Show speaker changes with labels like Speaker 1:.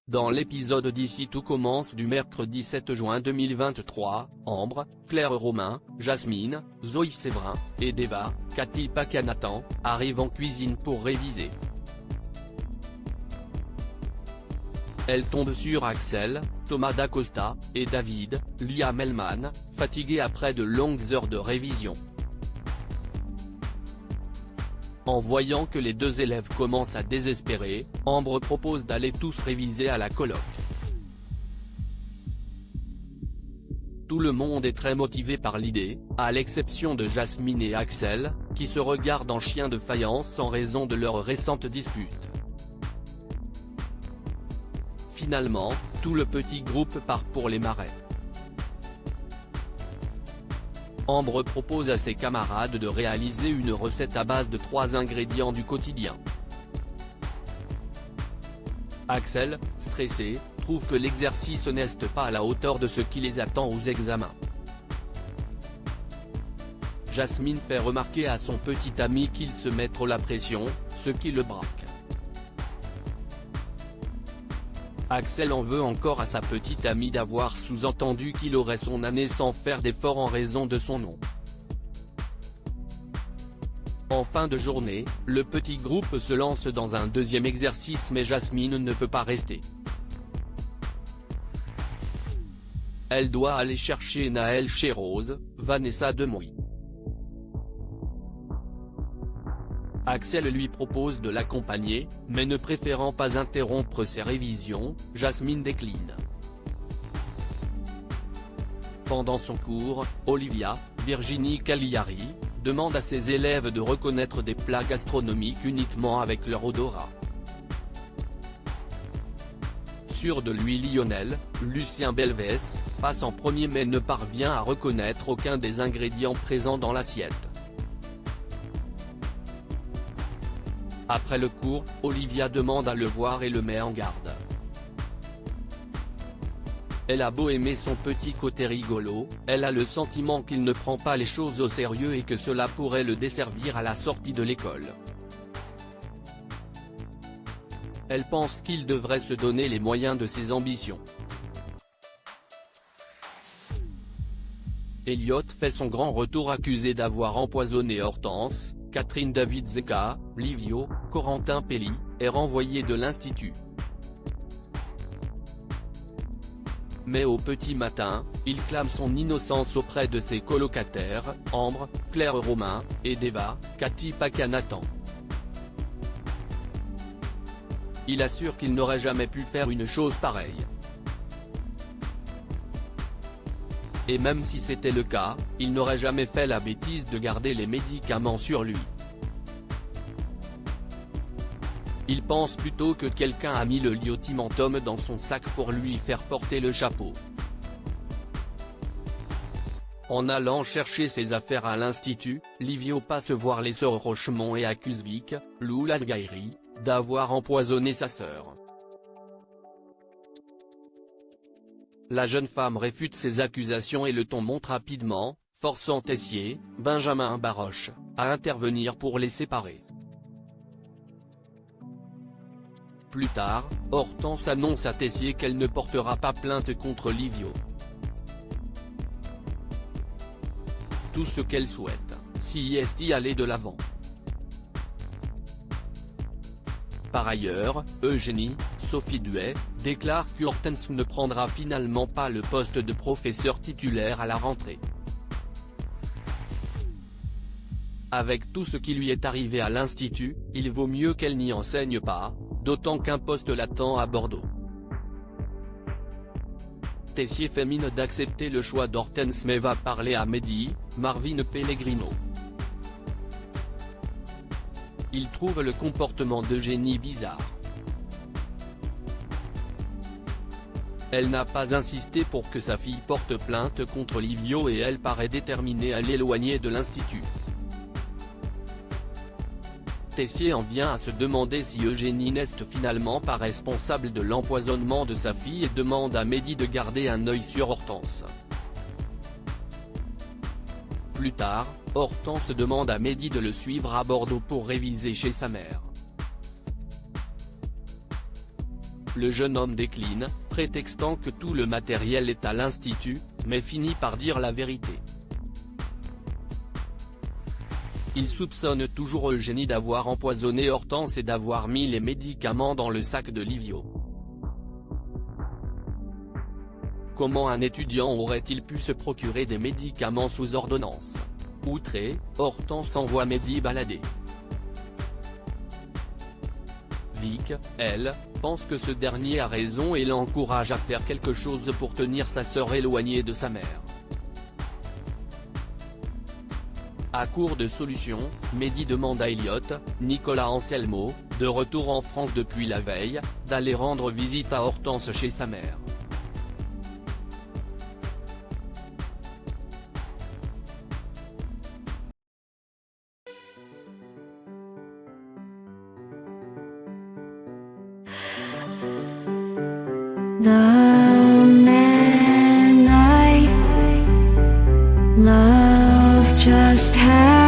Speaker 1: Dans l'épisode d'Ici tout commence du mercredi 7 juin 2023, Ambre, Claire Romain, Jasmine, Zoe Séverin, et Deva, Cathy Pacanathan, arrivent en cuisine pour réviser. Elle tombe sur Axel, Thomas Dacosta, et David, Liam Hellman, fatigués après de longues heures de révision. En voyant que les deux élèves commencent à désespérer, Ambre propose d'aller tous réviser à la coloc. Tout le monde est très motivé par l'idée, à l'exception de Jasmine et Axel, qui se regardent en chiens de faïence en raison de leur récente dispute. Finalement, tout le petit groupe part pour les marais. Ambre propose à ses camarades de réaliser une recette à base de 3 ingrédients du quotidien. Axel, stressé, trouve que l'exercice n'est pas à la hauteur de ce qui les attend aux examens. Jasmine fait remarquer à son petit ami qu'il se met trop la pression, ce qui le braque. Axel en veut encore à sa petite amie d'avoir sous-entendu qu'il aurait son année sans faire d'effort en raison de son nom. En fin de journée, le petit groupe se lance dans un deuxième exercice mais Jasmine ne peut pas rester. Elle doit aller chercher Naël chez Rose, Vanessa Demouy. Axel lui propose de l'accompagner, mais ne préférant pas interrompre ses révisions, Jasmine décline. Pendant son cours, Olivia, Virginie Cagliari, demande à ses élèves de reconnaître des plats gastronomiques uniquement avec leur odorat. Sûr de lui Lionel, Lucien Belvès, passe en premier mais ne parvient à reconnaître aucun des ingrédients présents dans l'assiette. Après le cours, Olivia demande à le voir et le met en garde. Elle a beau aimer son petit côté rigolo, elle a le sentiment qu'il ne prend pas les choses au sérieux et que cela pourrait le desservir à la sortie de l'école. Elle pense qu'il devrait se donner les moyens de ses ambitions. Elliot fait son grand retour accusé d'avoir empoisonné Hortense. Catherine David Zeka, Livio, Corentin Pelli, est renvoyé de l'institut. Mais au petit matin, il clame son innocence auprès de ses colocataires, Ambre, Claire Romain, et Deva, Cathy Pacanathan. Il assure qu'il n'aurait jamais pu faire une chose pareille. Et même si c'était le cas, il n'aurait jamais fait la bêtise de garder les médicaments sur lui. Il pense plutôt que quelqu'un a mis le lyotimentum dans son sac pour lui faire porter le chapeau. En allant chercher ses affaires à l'institut, Livio passe voir les sœurs Rochemont et accuse Vic, Lou Lalgairi, d'avoir empoisonné sa sœur. La jeune femme réfute ces accusations et le ton monte rapidement, forçant Tessier, Benjamin Baroche, à intervenir pour les séparer. Plus tard, Hortense annonce à Tessier qu'elle ne portera pas plainte contre Livio. Tout ce qu'elle souhaite, c'est aller de l'avant. Par ailleurs, Eugénie, Sophie Duet, déclare qu'Hortense ne prendra finalement pas le poste de professeur titulaire à la rentrée. Avec tout ce qui lui est arrivé à l'institut, il vaut mieux qu'elle n'y enseigne pas, d'autant qu'un poste l'attend à Bordeaux. Tessier fait mine d'accepter le choix d'Hortense mais va parler à Mehdi, Marvin Pellegrino. Il trouve le comportement d'Eugénie bizarre. Elle n'a pas insisté pour que sa fille porte plainte contre Livio et elle paraît déterminée à l'éloigner de l'institut. Tessier en vient à se demander si Eugénie n'est finalement pas responsable de l'empoisonnement de sa fille et demande à Mehdi de garder un œil sur Hortense. Plus tard, Hortense demande à Mehdi de le suivre à Bordeaux pour réviser chez sa mère. Le jeune homme décline, prétextant que tout le matériel est à l'institut, mais finit par dire la vérité. Il soupçonne toujours Eugénie d'avoir empoisonné Hortense et d'avoir mis les médicaments dans le sac de Livio. Comment un étudiant aurait-il pu se procurer des médicaments sous ordonnance? Outrée, Hortense envoie Mehdi balader. Vic, elle, pense que ce dernier a raison et l'encourage à faire quelque chose pour tenir sa sœur éloignée de sa mère. À court de solutions, Mehdi demande à Elliot, Nicolas Anselmo, de retour en France depuis la veille, d'aller rendre visite à Hortense chez sa mère.
Speaker 2: The man I love just had